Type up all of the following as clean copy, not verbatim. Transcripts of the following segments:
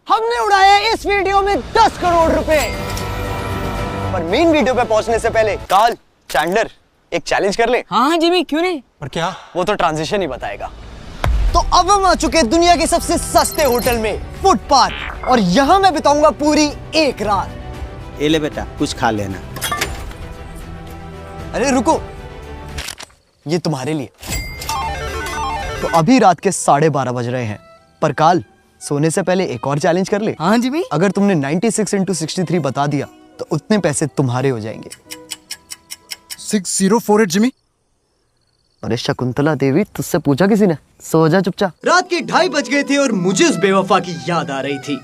हमने उड़ाया इस वीडियो में 10 करोड़ रुपए। पर मेन वीडियो पे पहुंचने से पहले कार्ल, चैंडलर एक चैलेंज कर ले। हाँ जिमी, क्यों नहीं? पर क्या? वो तो ट्रांजिशन ही बताएगा। तो अब हम आ चुके दुनिया के सबसे सस्ते होटल में, फुटपाथ, और यहाँ मैं बिताऊंगा पूरी एक रात। ये ले बेटा, कुछ खा लेना। अरे रुको, ये तुम्हारे लिए। तो अभी रात के 12:30 बज रहे हैं, पर काल सोने से पहले एक और चैलेंज कर ले। हाँ जिमी। अगर तुमने 96 into 63 बता दिया तो उतने पैसे तुम्हारे हो जाएंगे। 6048 जिमी। अरे शकुंतला देवी, तुझसे पूछा किसी ने? सो जा चुपचाप। रात के 2:30 बज गए थे और मुझे उस बेवफा की याद आ रही थी।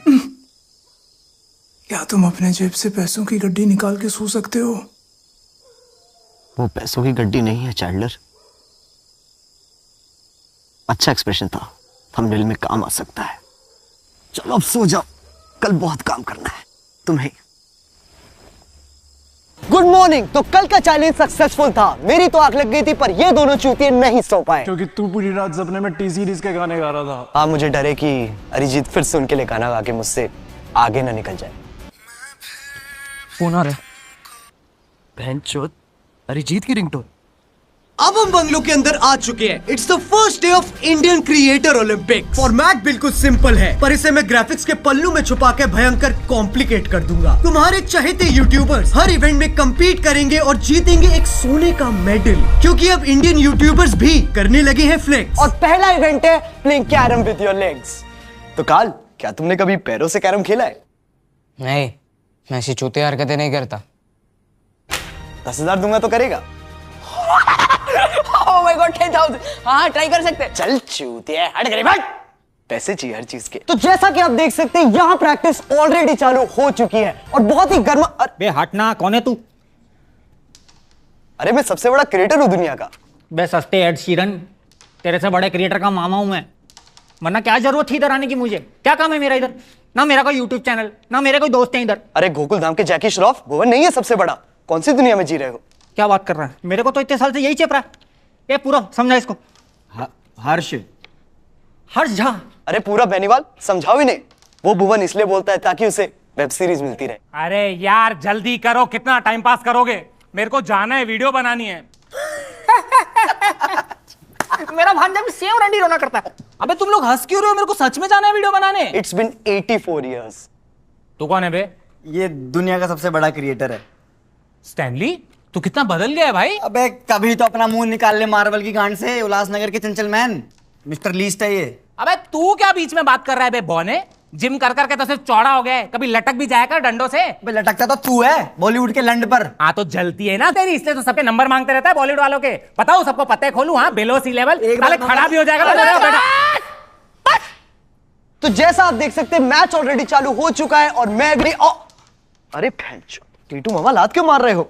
क्या तुम अपने जेब से पैसों की गड्डी निकाल के सो सकते हो? वो पैसों की गड्डी नहीं है चैंडलर। अच्छा एक्सप्रेशन था, थंबनेल में काम आ सकता है। चलो अब सो जाओ, कल बहुत काम करना है तुम्हें। Good morning. तो कल का चैलेंज सक्सेसफुल था। मेरी तो आंख लग गई थी, पर ये दोनों चूतिए नहीं सो पाए क्योंकि तू पूरी रात सपने में टी सीरीज के गाने गा रहा था। हाँ, मुझे डरे कि अरिजीत फिर से उनके लिए गाना गा के मुझसे आगे ना निकल जाए। फोन आ रहा है। बहनचोद, अरिजीत की रिंगटोन। अब हम बंगलो के अंदर आ चुके हैं। It's the first day of Indian creator Olympic. Format बिल्कुल सिंपल है, पर इसे मैं ग्राफिक्स के पल्लू में छुपा के भयंकर कॉम्प्लिकेट कर दूंगा। तुम्हारे चहेते यूट्यूबर्स हर इवेंट में compete करेंगे और जीतेंगे एक सोने का मेडल, क्योंकि अब इंडियन यूट्यूबर्स भी करने लगे हैं फ्लेक्स। और पहला इवेंट है playing carrom with your legs. तो काल, क्या तुमने कभी पैरों से कैरम खेला है? नहीं, मैं ऐसी चूतिया हरकतें नहीं करता। 10,000 दूंगा तो करेगा? Oh my God, 10,000। हाँ, ट्राई कर सकते हैं। चल चूतिया, हट गई भाग। पैसे चाहिए हर चीज के। तो जैसा कि आप देख सकते हैं, यहाँ प्रैक्टिस ऑलरेडी चालू हो चुकी है और बहुत ही गर्मा। बे हटना, कौन है तू? अरे मैं सबसे बड़ा क्रिएटर हूँ दुनिया का। बे सस्ते एड शीरन, तेरे से बड़े क्रिएटर का मामा हूं मैं। वरना क्या जरूरत थी इधर आने की? मुझे क्या काम है मेरा इधर? ना मेरा कोई यूट्यूब चैनल, ना मेरे कोई दोस्त है इधर। अरे गोकुल धाम के जैकी श्रॉफ, भुवन नहीं है सबसे बड़ा? कौन सी दुनिया में जी रहे हो? क्या बात कर रहा है? मेरे को तो इतने साल से यही चेप रहा है। ये पूरा समझा इसको। हर्ष झा। अरे पूरा बेनीवाल समझाओ इन्हें। वो भुवन इसलिए बोलता है ताकि उसे वेब सीरीज मिलती रहे। अरे यार जल्दी करो, कितना टाइम पास करोगे? मेरे को जाना है, वीडियो बनानी है। मेरा भांजा भी सेम रंडी रोना करता है। अबे तुम लोग हंस क्यों रहे हो? मेरे को सच में जाना है वीडियो बनाने। It's been 84 years। तू कौन है बे? ये दुनिया का सबसे बड़ा क्रिएटर है। स्टैनली, तू कितना बदल गया है भाई। अबे कभी तो अपना मुंह निकाल ले मार्वल की गांड से। उल्लासनगर के चंचल मैन मिस्टर लीस्ट है ये। अबे तू क्या बीच में बात कर रहा है बे बौने? जिम कर करके तो सिर्फ चौड़ा हो गया है, कभी लटक भी जाया कर डंडों से। अबे लटकता तो तू है बॉलीवुड के लंड पर। हाँ तो जलती है ना तेरी, इसलिए तो सबके नंबर मांगते रहता है बॉलीवुड वालों के। बताओ सबको पते खोलूं? हाँ, बिलो सी लेवल खड़ा भी हो जाएगा बेटा। तो जैसा आप देख सकते हैं, मैच ऑलरेडी चालू हो चुका है और मैं भी अरे भैंचो, टीटू मामा लात क्यों मार रहे हो?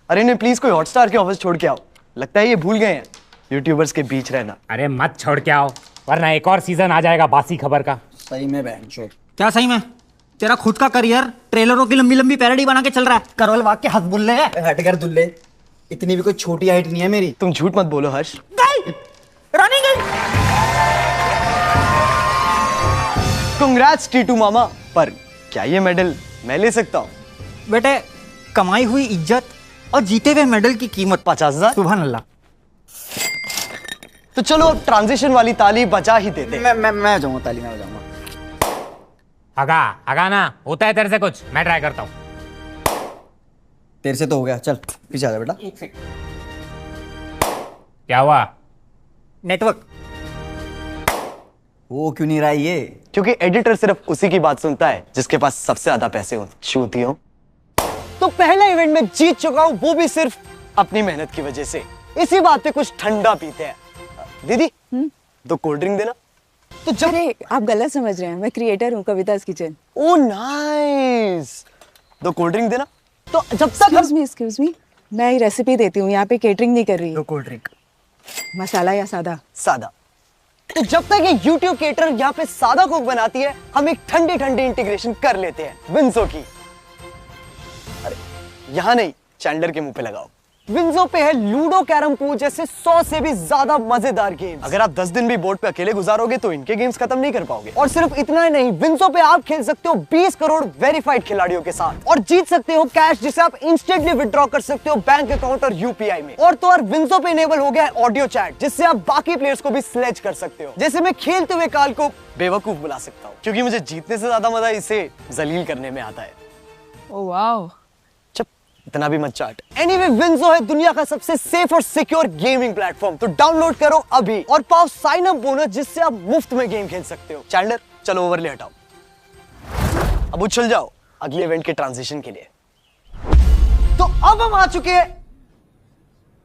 अरे नहीं, प्लीज कोई हॉटस्टार के ऑफिस छोड़ के आओ। लगता है ये भूल गए हैं यूट्यूबर्स के बीच रहना। अरे मत छोड़ के आओ, वरना एक और सीजन आ जाएगा बासी खबर का। सही में बहनचोद। क्या सही में? तेरा खुद का करियर ट्रेलरों की लंबी लंबी पैरोडी बना के चल रहा है। करवल वाग के हंस बुल्ले है। हट कर दुल्ले, इतनी भी कोई छोटी हाइट नहीं है मेरी। तुम झूठ मत बोलो हर्ष। रानी गई। कांग्रेट्स टीटू मामा, पर क्या ये मेडल मैं ले सकता हूँ? बेटे, कमाई हुई इज्जत और जीते हुए मेडल की कीमत 50,000। सुभान अल्लाह। तो चलो अब ट्रांजिशन वाली ताली बजा ही देते हैं। मैं जाऊंगा, ताली में बजाऊंगा। हगा ना होता है तेरे से कुछ? मैं ट्राई करता हूँ। तेरे से तो हो गया, चल पीछे आ जा बेटा। एक सेकंड। क्या हुआ? नेटवर्क। वो क्यों नहीं रहा ये? क्योंकि एडिटर सिर्फ उसी की बात सुनता है जिसके पास सबसे ज्यादा पैसे हो, चूतियों। तो पहला इवेंट में जीत चुका हूं, वो भी सिर्फ अपनी मेहनत की वजह से। इसी बात पे कुछ ठंडा पीते हैं। दीदी, दो कोल्ड ड्रिंक देना। तो जब अरे आप गलत समझ रहे हैं, मैं क्रिएटर हूँ कविता's किचन। ओह नाइस, दो कोल्ड ड्रिंक देना। तो जब तक एक्सक्यूज मी, मैं रेसिपी देती हूँ, यहाँ पे केटरिंग नहीं कर रही। दो कोल्ड ड्रिंक। मसाला या सादा? सादा। तो जब तक ये YouTube केटर यहाँ पे सादा कोक बनाती है, हम एक ठंडी ठंडी इंटीग्रेशन कर लेते हैं विंसो की। अरे यहाँ नहीं, चैंडलर के मुंह पे लगाओ। विंजो पे है लूडो, कैरम पूल जैसे 100 से भी ज्यादा मजेदार गेम्स। अगर आप 10 दिन भी बोर्ड पे अकेले गुजारोगे तो इनके गेम्स खत्म नहीं कर पाओगे। और सिर्फ इतना ही नहीं, विंजो पे आप खेल सकते हो 20 करोड़ वेरीफाइड खिलाड़ियों के साथ और जीत सकते हो कैश जिसे आप इंस्टेंटली विड्रॉ कर सकते हो बैंक अकाउंट और यूपीआई में। और तो और विंजो पे इनेबल हो गया है ऑडियो चैट जिससे आप बाकी प्लेयर्स को भी स्लेज कर सकते हो। जैसे मैं खेलते हुए काल को बेवकूफ बुला सकता हूँ क्योंकि मुझे जीतने से ज्यादा मजा इसे जलील करने में आता है। Oh wow. चुप, इतना भी मत चाट। एनीवे, विंजो है दुनिया का सबसे सेफ और सिक्योर गेमिंग प्लेटफॉर्म, तो डाउनलोड करो अभी और पाओ साइन अप बोनस जिससे आप मुफ्त में गेम खेल सकते हो। चैंडलर, चलो ओवरले हटाओ, अब उछल जाओ अगले इवेंट के ट्रांजिशन के लिए। तो अब हम आ चुके हैं।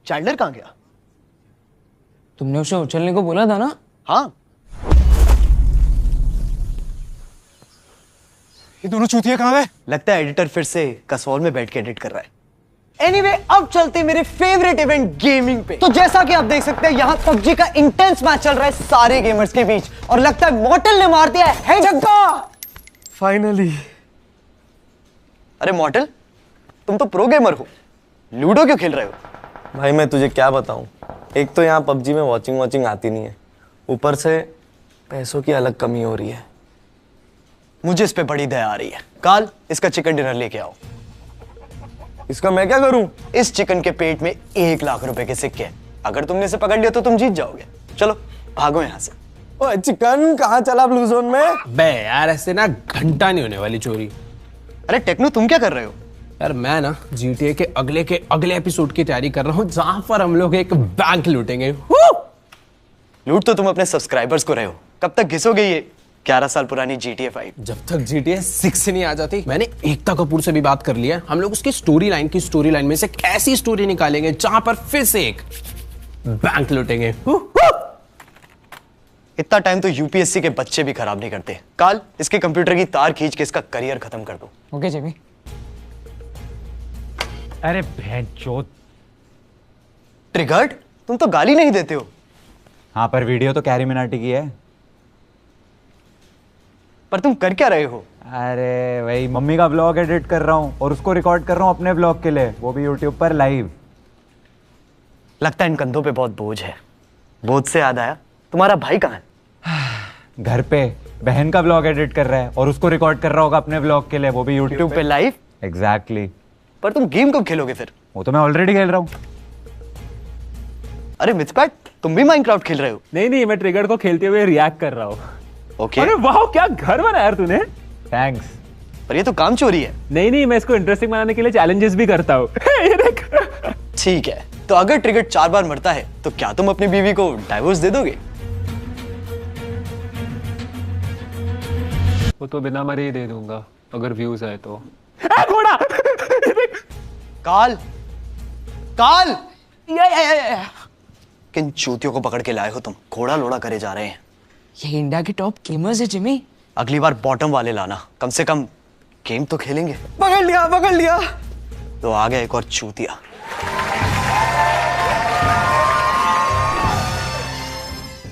चैंडलर कहां गया? तुमने उसे उछलने को बोला था ना? हाँ, ये दोनों चूतिया कहाँ है? लगता है एडिटर फिर से कसौल में बैठ के एडिट कर रहा है। एनीवे, अब चलते मेरे फेवरेट इवेंट गेमिंग पे। तो जैसा कि आप देख सकते हैं यहाँ पबजी का इंटेंस मैच चल रहा है सारे गेमर्स के बीच और लगता है मॉर्टल ने मार दिया है छक्का। फाइनली। अरे मॉर्टल, तुम तो प्रो गेमर हो, लूडो क्यों खेल रहे हो? भाई मैं तुझे क्या बताऊं, एक तो यहाँ पबजी में वॉचिंग आती नहीं है, ऊपर से पैसों की अलग कमी हो रही है। मुझे इस पे बड़ी दया आ रही है। काल, इसका चिकन डिनर लेके आओ। इसका मैं क्या करूं? इस चिकन के पेट में 1 लाख रुपए के सिक्के हैं। अगर तुमने इसे पकड़ लिया तो तुम जीत जाओगे। चलो भागो यहाँ से। ओए चिकन कहाँ चला ब्लू जोन में? बे यार ऐसे ना घंटा नहीं होने वाली चोरी। अरे टेक्नो, तुम क्या कर रहे हो? यार मैं ना GTA के अगले एपिसोड की तैयारी कर रहा हूँ जहां पर हम लोग एक बैंक लूटेंगे। लूट तो तुम अपने सब्सक्राइबर्स को रहे हो, कब तक घिसोगे ये 11 साल पुरानी GTA 5? जब तक GTA 6 नहीं आ जाती। मैंने एकता कपूर से भी बात कर लिया, हम लोग उसकी स्टोरी लाइन में से एक ऐसी स्टोरी निकालेंगे जहां पर फिर से एक बैंक लूटेंगे। इतना टाइम तो यूपीएससी के बच्चे भी खराब नहीं करते। काल, इसके कंप्यूटर की तार खींच के इसका करियर खत्म कर दो। ओके जेबी। अरे भैंचोद। ट्रिगर्ड, तुम तो गाली नहीं देते हो। हाँ, पर वीडियो तो कैरी मिनाटी की है। पर तुम कर क्या रहे हो? अरे वही मम्मी का ब्लॉग एडिट कर रहा हूँ और उसको रिकॉर्ड कर रहा हूँ अपने ब्लॉग के लिए, वो भी यूट्यूब पर लाइव। लगता है इन कंधों पे बहुत बोझ है। बोझ से याद आया, तुम्हारा भाई कहाँ है? घर पे बहन का ब्लॉग एडिट कर रहा है और उसको रिकॉर्ड कर रहा होगा अपने ब्लॉग के लिए, वो भी यूट्यूब पे लाइव। एग्जैक्टली। पर तुम गेम कब खेलोगे फिर? वो तो मैं ऑलरेडी खेल रहा हूँ। अरे मिथपैट, तुम भी माइनक्राफ्ट खेल रहे हो? नहीं, मैं ट्रिगर को खेलते हुए रिएक्ट कर रहा हूँ। ओके। अरे वाह, क्या घर बनाया यार तूने। थैंक्स। पर ये तो काम चोरी है। नहीं, मैं इसको इंटरेस्टिंग बनाने के लिए चैलेंजेस भी करता हूँ। ये देख। ठीक है, तो अगर ट्रिगर 4 बार मरता है तो क्या तुम अपनी बीवी को डाइवोर्स दे दोगे? वो तो बिना मरे ही दे दूंगा अगर व्यूज आए तो। घोड़ा। काल, काल, किन चूतियों को पकड़ के लाए हो तुम? घोड़ा लोड़ा करे जा रहे हैं। ये इंडिया के टॉप गेमर्स है जिमी। अगली बार बॉटम वाले लाना, कम से कम गेम तो खेलेंगे। पकड़ लिया। तो आ गया एक और चूतिया।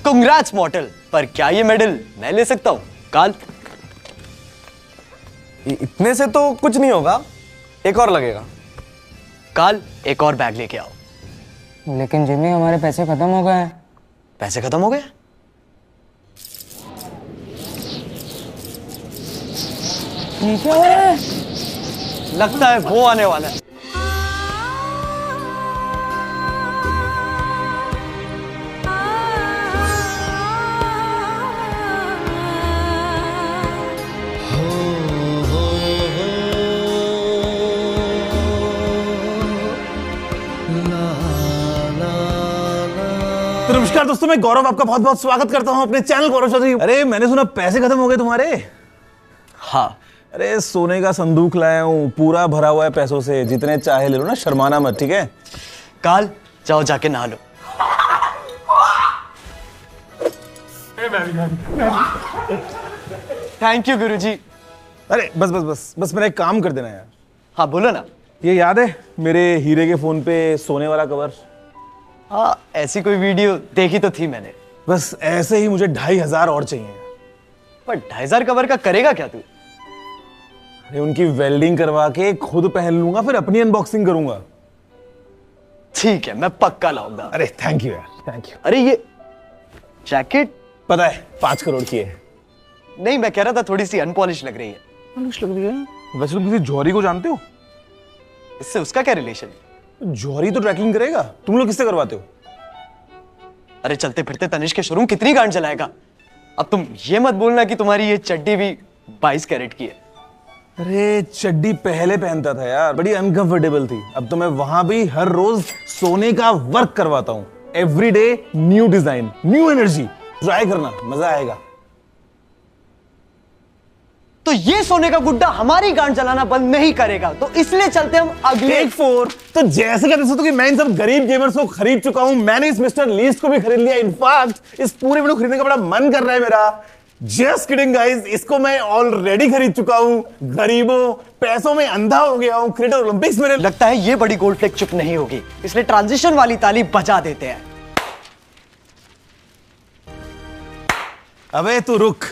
कांग्रेट्स मॉर्टल, पर क्या ये मेडल मैं ले सकता हूं? काल, इतने से तो कुछ नहीं होगा, एक और लगेगा। काल, एक और बैग लेके आओ। लेकिन जिमी हमारे पैसे खत्म हो गए हैं। पैसे खत्म हो गए? क्या हो रहा है? लगता है वो आने वाला है। तो नमस्कार दोस्तों, मैं गौरव आपका बहुत बहुत स्वागत करता हूं अपने चैनल गौरव चौधरी। अरे मैंने सुना पैसे खत्म हो गए तुम्हारे। हाँ। अरे सोने का संदूक लाया हूं, पूरा भरा हुआ है पैसों से, जितने चाहे ले लो ना, शर्माना मत, ठीक है? काल, जाओ जाके नहा लो। थैंक यू गुरुजी। अरे बस मेरा एक काम कर देना यार। हाँ बोलो ना। ये याद है मेरे हीरे के फोन पे सोने वाला कवर? हाँ, ऐसी कोई वीडियो देखी तो थी मैंने। बस ऐसे ही मुझे 2500 और चाहिए। पर 2500 कवर का करेगा क्या तू? अरे उनकी वेल्डिंग करवा के खुद पहन लूंगा, फिर अपनी अनबॉक्सिंग करूंगा। ठीक है, मैं पक्का लाऊंगा। अरे थैंक यू यार, थैंक यू। अरे ये जैकेट पता है 5 करोड़ की है। नहीं, मैं कह रहा था थोड़ी सी अनपॉलिश लग रही है। पॉलिश लग रही है? वैसे तुम किसी जौहरी को जानते हो? इससे उसका क्या रिलेशन है? जौहरी तो ट्रैकिंग करेगा, तुम लोग किससे करवाते हो? अरे चलते फिरते तनिष्क के शोरूम कितनी गांड चलाएगा। अब तुम ये मत बोलना कि तुम्हारी ये चड्डी भी 22 कैरेट की है। अरे चड्डी पहले पहनता था यार, बड़ी अनकंफर्टेबल थी। अब तो मैं वहां भी हर रोज सोने का वर्क करवाता हूँ। Every day new design, new energy. Try करना, मजा आएगा। तो ये सोने का गुड्डा हमारी गांड चलाना बंद नहीं करेगा, तो इसलिए चलते हम अगले टेक 4। तो जैसे कहते सोचो कि मैं इन सब गरीब गेमर्स को खरीद चुका हूं, मैंने इस मिस्टर लीस्ट को भी खरीद लिया। इनफैक्ट इस पूरे वीडियो खरीदने का बड़ा मन कर रहा है मेरा। जस्ट किडिंग गाइस, इसको मैं ऑलरेडी खरीद चुका हूं। गरीबों, पैसों में अंधा हो गया हूं। क्रिएटर ओलंपिक्स में लगता है ये बड़ी गोल्ड फ्लेक चुप नहीं होगी, इसलिए ट्रांजिशन वाली ताली बजा देते हैं। अबे तू रुक।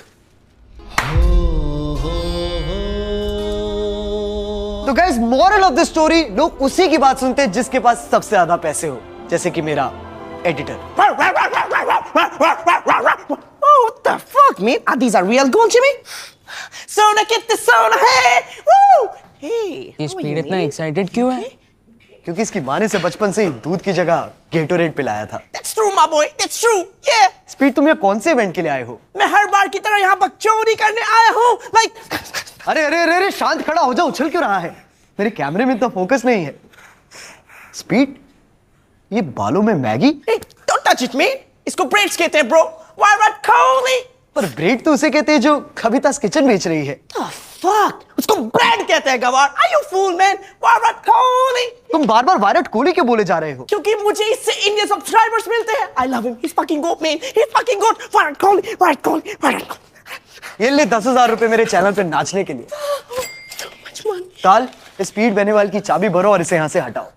तो guys, moral of the story, लोग उसी की बात सुनते हैं जिसके पास सबसे ज्यादा पैसे हो, जैसे कि मेरा editor. Oh, what the fuck, man? Are these are real gold, Jimmy? Sona, get the Sona, hey! Woo! Hey! ये स्पीड इतना एक्साइटेड क्यों है? क्योंकि इसकी माँ ने से बचपन से ही दूध की जगह गेटोरेड पिलाया था। That's true, my boy. That's true. Yeah. Speed, तुम ये कौन से इवेंट के लिए आए हो? मैं हर बार की तरह यहाँ बकचोदी करने आया हूँ। Like, अरे अरे अरे अरे, शांत खड़ा हो जाओ, उछल क्यों रहा है? मेरे कैमरे में तो फोकस नहीं है। स्पीड, ये बालों में Maggi? hey, don't touch it, man. इसको ब्रेड्स कहते हैं, bro. Virat Kohli. पर ब्रेड तो उसे कहते हैं जो कविता's किचन बेच रही है। The fuck? उसको ब्रेड कहते हैं, गवार। Are you fool, man? Virat Kohli. तुम बार बार विराट कोहली क्यों बोले जा रहे हो? क्योंकि मुझे इससे इंडियन सब्सक्राइबर्स मिलते हैं। I love him. He's fucking goat, man. He's fucking goat. Virat Kohli. Virat Kohli. Virat Kohli. ये ले 10,000 रुपए मेरे चैनल पे नाचने के लिए। So much money. काल, स्पीड बेनीवाल की चाबी भरो और इसे यहाँ से हटाओ।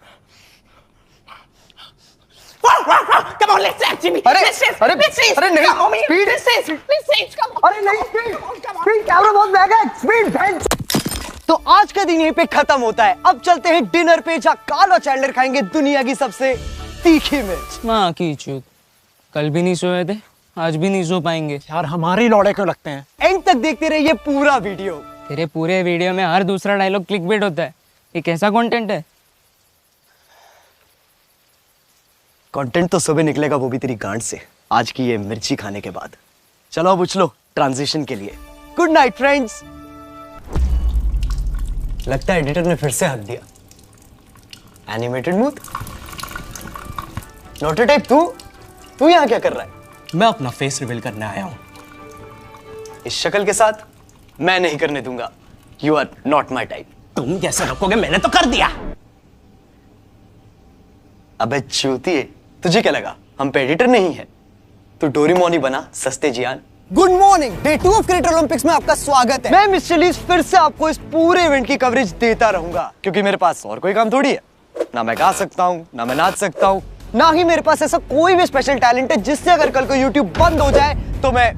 Come on, let's dance, Jimmy. अरे Let's dance. अरे Let's dance. अरे नहीं, Come on, man. Speed, Let's dance. Let's dance. Come on. अरे नहीं, स्पीड, स्पीड, कैमरा बहुत महंगा है। स्पीड, बहन। तो आज का दिन यहीं पे खत्म होता है। अब चलते हैं डिनर पे, जहाँ काल और चैंडलर खाएंगे दुनिया की सबसे तीखी मिर्च। माँ की चूत, कल भी नहीं सोए थे, आज भी नहीं सो पाएंगे। यार हमारे लौड़े क्यों लगते हैं? एंड तक देखते रहिए पूरा वीडियो। तेरे पूरे वीडियो में हर दूसरा डायलॉग क्लिकबेट होता है। ये कैसा कंटेंट है? कंटेंट तो सुबह निकलेगा, वो भी तेरी गांड से, आज की ये मिर्ची खाने के बाद। चलो अब उछलो ट्रांजिशन के लिए। Good night friends. लगता है एडिटर ने फिर से हक दिया। Animated mood. नोटोटाइप, तू यहाँ क्या कर रहा है? मैं अपना फेस रिवील करने आया हूँ। इस शक्ल के साथ मैं नहीं करने दूंगा। You are not my type. तुम कैसे रोकोगे? मैंने तो कर दिया। अबे चूतिए, तुझे क्या लगा हम पे एडिटर नहीं है? तू डोरेमोन ही बना, सस्ते जियान। Good morning, day 2 of creator Olympics में आपका स्वागत है। मैं मिस्टर लीस्ट फिर से आपको इस पूरे इवेंट की कवरेज देता रहूंगा, क्योंकि मेरे पास और कोई काम थोड़ी है। ना मैं गा सकता हूँ, ना मैं नाच सकता हूँ, ना ही मेरे पास ऐसा कोई भी स्पेशल टैलेंट है जिससे अगर कल को यूट्यूब बंद हो जाए तो मैं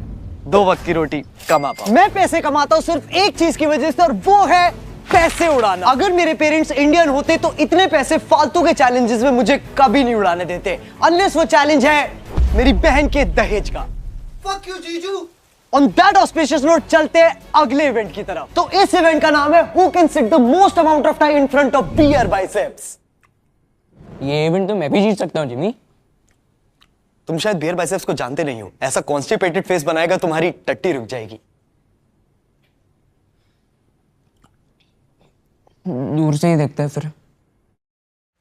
2 वक्त की रोटी कमा पाऊं। मैं पैसे कमाता हूँ सिर्फ एक चीज की वजह से, और वो है पैसे उड़ाना। अगर मेरे पेरेंट्स इंडियन होते तो इतने पैसे फालतू के चैलेंजेस में मुझे कभी नहीं उड़ाने देते, अनलेस वो चैलेंज है मेरी बहन के दहेज का। Fuck you, जीजू। On that auspicious note, चलते हैं अगले इवेंट की तरफ। तो इस इवेंट का नाम है Who can sit the most amount of time in front of beer biceps। ये इवेंट तो मैं भी जीत सकता हूँ जिमी। तुम शायद बियर बाइसेप्स को जानते नहीं हो। ऐसा कॉन्स्टिपेटेड फेस बनाएगा तुम्हारी टट्टी रुक जाएगी। दूर से ही देखता है फिर।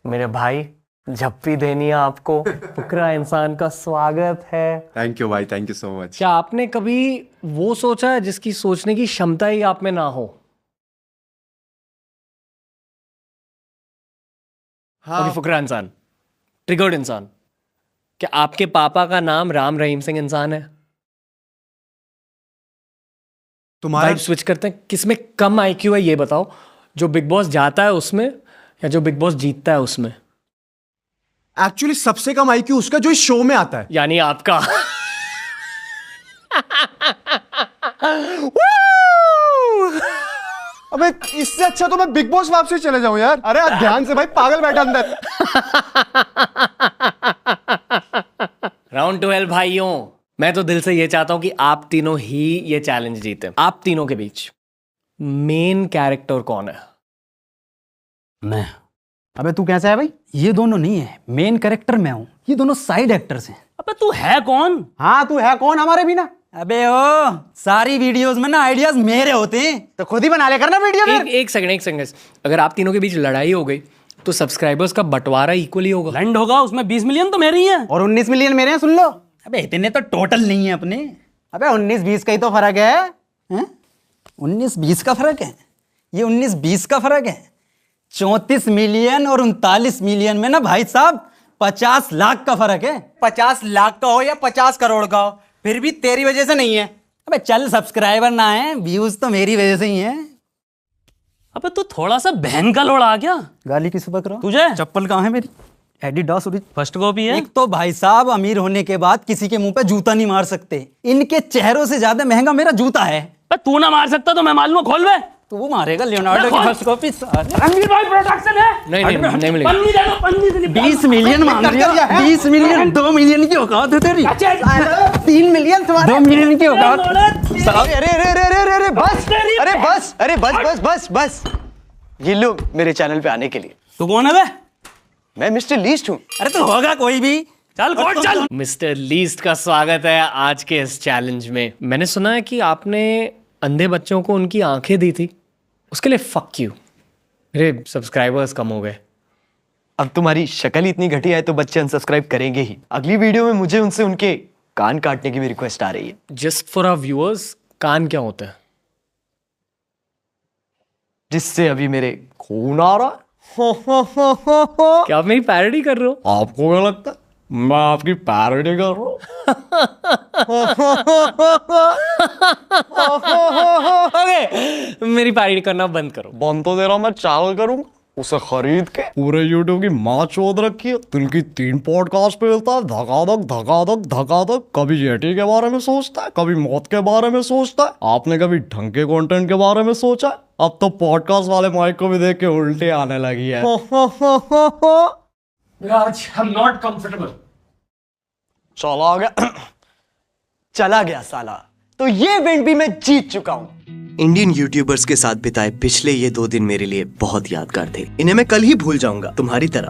मेरे भाई, झप्पी देनी है आपको। फुकरा इंसान का स्वागत है। थैंक यू भाई, थैंक यू सो मच। क्या आपने कभी वो सोचा है जिसकी सोचने की क्षमता ही आप में ना हो? हाँ। अभी फुकरा इंसान, ट्रिगर्ड इंसान, क्या आपके पापा का नाम राम रहीम सिंह इंसान है? तुम्हारा वाइब स्विच करते हैं, किसमें कम आईक्यू है ये बताओ, जो बिग बॉस जाता है उसमें या जो बिग बॉस जीतता है उसमें? एक्चुअली सबसे कम आईक्यू उसका जो इस शो में आता है, यानी आपका। अबे इससे अच्छा तो मैं बिग बॉस वापसी चले जाऊं यार। अरे ध्यान से भाई, पागल बैठा अंदर। राउंड 12 भाइयों, मैं तो दिल से ये चाहता हूं कि आप तीनों ही ये चैलेंज जीते। आप तीनों के बीच मेन कैरेक्टर कौन है? मैं। अबे तू कैसा है भाई? ये दोनों नहीं है, मेन कैरेक्टर मैं हूँ, ये दोनों साइड एक्टर्स हैं। अबे तू है कौन? हाँ तू है कौन हमारे बिना? अबे ओ, सारी वीडियोस में ना आइडियाज मेरे होते हैं, तो खुद ही बना ले करना वीडियो। एक सेकंड, अगर आप तीनों के बीच लड़ाई हो गई तो सब्सक्राइबर्स का बंटवारा इक्वली होगा। लैंड होगा उसमें 20 मिलियन तो मेरे ही हैं और 19 मिलियन मेरे हैं, सुन लो। अबे इतने तो टोटल नहीं है अपने। अबे 19-20 का ही तो फर्क है, 19-20 का फर्क है, ये 19-20 का फर्क है। 34 मिलियन और 39 मिलियन में ना भाई साहब 50 लाख का फर्क है। 50 लाख का हो या 50 करोड़ का हो, फिर भी तेरी वजह से नहीं है। अबे चल, सब्सक्राइबर ना है, व्यूज तो मेरी वजह से ही है। अबे तू थोड़ा सा बहन का लोड़ा आ गया। गाली किस पर करो? तुझे चप्पल कहाँ है मेरी? एडिडास फर्स्ट कॉपी है। एक तो भाई साहब अमीर होने के बाद किसी के मुंह पे जूता नहीं मार सकते, इनके चेहरों से ज्यादा महंगा मेरा जूता है। तू ना मार सकता तो मैं मालूम, खोल बे। तू मारेगा लियोनार्डो की फर्स्ट कॉपी। रणवीर भाई प्रोडक्शन है। नहीं मिलेगा। पन्नी दे दो, पन्नी से 20 मिलियन मांग रही है। 20 मिलियन, 2 मिलियन की औकात है तेरी। 3 मिलियन, 2 मिलियन की औकात। अरे बस ये लोग मेरे चैनल पे आने के लिए। तू कौन है बे? मैं मिस्टर लीस्ट हूँ। अरे तो होगा कोई भी। चल। मिस्टर लीस्ट का स्वागत है आज के इस चैलेंज में। मैंने सुना है कि आपने अंधे बच्चों को उनकी आंखें दी थी, उसके लिए फक यू। मेरे सब्सक्राइबर्स कम हो गए। अब तुम्हारी शक्ल ही इतनी घटिया है तो बच्चे अनसब्सक्राइब करेंगे ही। अगली वीडियो में मुझे उनसे उनके कान काटने की भी रिक्वेस्ट आ रही है। जस्ट फॉर आवर व्यूअर्स, कान क्या होता है? जिससे अभी मेरे खून आ रहा है। क्या आप मेरी पैरोडी कर रहे हो? आपको क्या लगता है मैं आपकी पैरोडी कर रहा हूँ? ओके, मेरी पैरोडी करना बंद करो। बंद तो दे रहा, मैं चैनल करूंगा उसे खरीद के। पूरे यूट्यूब की माँ चोद रखी है। दिन की 3 पॉडकास्ट पे मिलता है, धकाधक। कभी जेटी के बारे में सोचता है, कभी मौत के बारे में सोचता है। आपने कभी ढंग के कंटेंट के बारे में सोचा है? अब तो पॉडकास्ट वाले माइक को भी देख के उल्टे आने लगी है। I'm not comfortable. चला गया साला। तो ये इवेंट भी मैं जीत चुका हूँ। इंडियन यूट्यूबर्स के साथ बिताए पिछले ये 2 दिन मेरे लिए बहुत यादगार थे। इन्हें मैं कल ही भूल जाऊंगा, तुम्हारी तरह।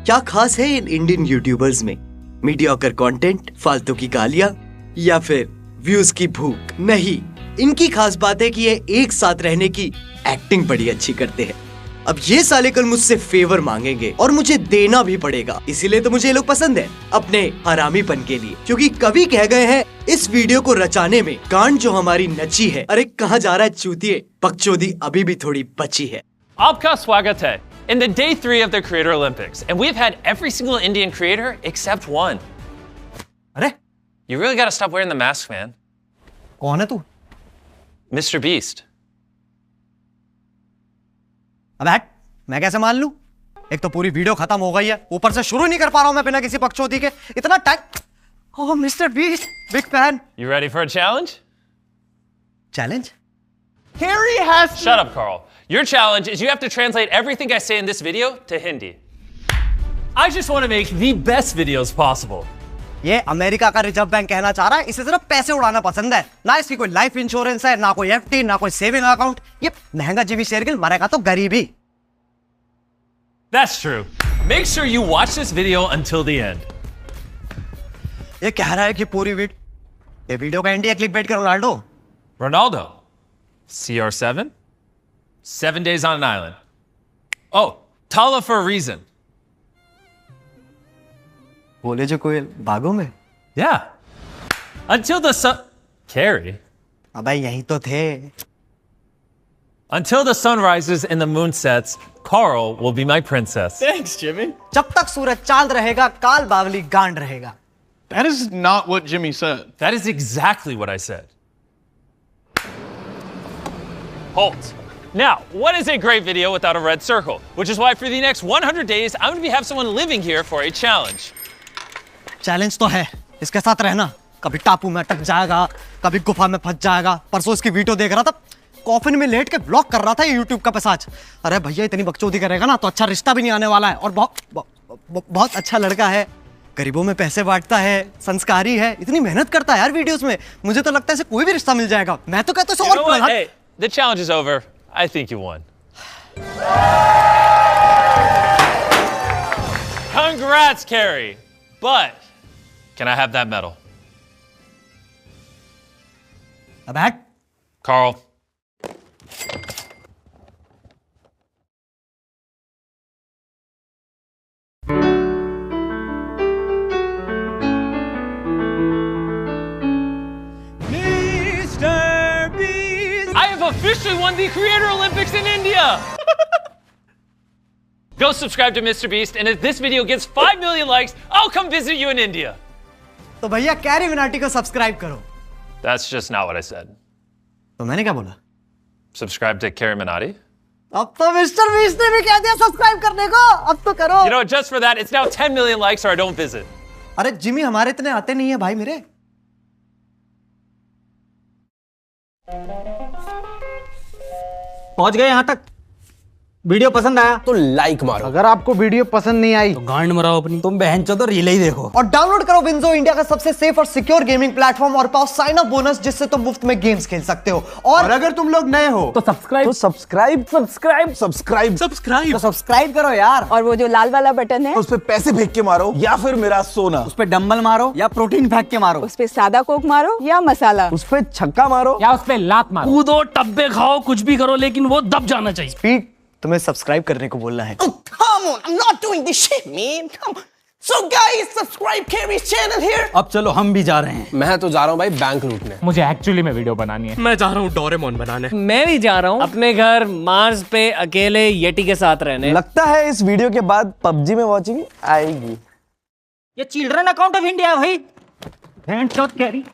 क्या खास है इन इंडियन यूट्यूबर्स में? मीडियोकर कंटेंट, फालतू की गालियां या फिर व्यूज की भूख? नहीं, इनकी खास बात है कि ये एक साथ रहने की एक्टिंग बड़ी अच्छी करते हैं। अब ये साले कल मुझसे फेवर मांगेंगे और मुझे देना भी पड़ेगा। इसीलिए तो मुझे ये लोग पसंद है, अपने हरामीपन के लिए। क्योंकि कवि कह गए हैं, इस वीडियो को रचाने में गांड जो हमारी नची है। अरे कहाँ जा रहा है चूतिए, बकचोदी अभी भी थोड़ी बची है। आपका स्वागत है in the day 3 of the Creator Olympics, and we've had every single Indian creator except one. अरे You really gotta stop wearing the mask, man. कौन है तू? Mr. Beast. अब हट, मैं कैसे मान लूं? एक तो पूरी वीडियो खत्म हो गई है, ऊपर से शुरू नहीं कर पा रहा हूं मैं बिना किसी बकचोदी के। इतना time. Oh mister beast, big fan. You ready for a challenge? Challenge? Harry has to... Shut up, Carl. Your challenge is you have to translate everything I say in this video to Hindi. I just want to make the best videos possible. ये America का reserve bank कहना चाह रहा है, इसे सिर्फ पैसे उड़ाना पसंद है। ना इसकी कोई लाइफ इंश्योरेंस है, ना कोई एफडी, ना कोई सेविंग अकाउंट। ये महंगा जीवी शेरगिल, मरेगा तो गरीबी। That's true. Make sure you watch this video until the end. ये कह रहा है कि पूरी ये वीडियो का एंड है क्लिकबेट का Ronaldo. Ronaldo. CR7? 7 days on an island. Oh, Tala for a reason. बोले जो कोयल बागों में? Yeah. Until the sun... Carrie. अबे यही तो थे। Until the sun rises and the moon sets, Carl will be my princess. Thanks, Jimmy. जब तक सूरज चांद रहेगा, काल बावली गांड रहेगा। That is not what Jimmy said. That is exactly what I said. Halt. Now, what is a great video without a red circle? Which is why for the next 100 days, I'm going to have someone living here for a challenge. Challenge तो है, इसके साथ रहना। कभी टापू में अटक जाएगा, कभी गुफा में फंस जाएगा। परसों इसकी वीडियो देख रहा था, कॉफिन में लेट के ब्लॉग कर रहा था ये यूट्यूब का पैसाज। अरे भैया इतनी बकचोदी करेगा ना तो अच्छा रिश्ता भी नहीं आने वाला है। और बहुत अच्छा लड़का है, गरीबों में पैसे बांटता है, संस्कारी है, इतनी मेहनत करता है यार वीडियोस में। मुझे तो लगता है इसे कोई भी रिश्ता मिल जाएगा। मैं तो कहता हूं और Hey, the challenge is over. I think you won. Congrats, Carrie. But can I have that medal? अब हट। Carl. I have officially won the Creator Olympics in India! Go subscribe to Mr. Beast, and if this video gets 5 million likes, I'll come visit you in India. तो भैया carry Minati को subscribe करो। That's just not what I said. तो मैंने क्या बोला? Subscribe to Carrie Minotti? अब तो मिस्टर बीस्ट ने भी कह दिया सब्सक्राइब करने को, अब तो करो। You know, just for that, it's now 10 million likes or I don't visit. अरे जिमी हमारे इतने आते नहीं है भाई मेरे। पहुंच गए यहाँ तक। वीडियो पसंद आया तो लाइक मारो। अगर आपको वीडियो पसंद नहीं आई तो गांड मराओ अपनी। तुम बहनचोद तो रिले ही देखो। और डाउनलोड करो विंजो, इंडिया का सबसे सेफ और सिक्योर गेमिंग प्लेटफॉर्म, और पाओ साइन अप बोनस जिससे तुम मुफ्त में गेम्स खेल सकते हो। और अगर तुम लोग नए हो तो सब्सक्राइब करो यार। और वो जो लाल वाला बटन है उस पे पैसे फेंक के मारो या फिर मेरा सोना। उस पे डंबल मारो या प्रोटीन फेंक के मारो। उस पे सादा कोक मारो या मसाला। उस पे छक्का मारो या उस पे लात मारो। कूदो, टब्बे खाओ, कुछ भी करो, लेकिन वो दब जाना चाहिए। स्पीड तुम्हें सब्सक्राइब करने को बोलना है। Oh, come on, I'm not doing this shit, man. Come on. So guys, subscribe Carrie's channel here. अब चलो हम भी जा रहे हैं। मैं तो जा रहा हूँ भाई बैंक लूटने। मुझे एक्चुअली में वीडियो बनानी है। मैं जा रहा हूँ डोरेमोन बनाने। मैं भी जा रहा हूँ अपने घर मार्स पे अकेले येटी के साथ रहने। लगता है इस वीडियो के बाद पबजी में वॉचिंग आएगी। ये चिल्ड्रन अकाउंट ऑफ इंडिया है भाई। कैरी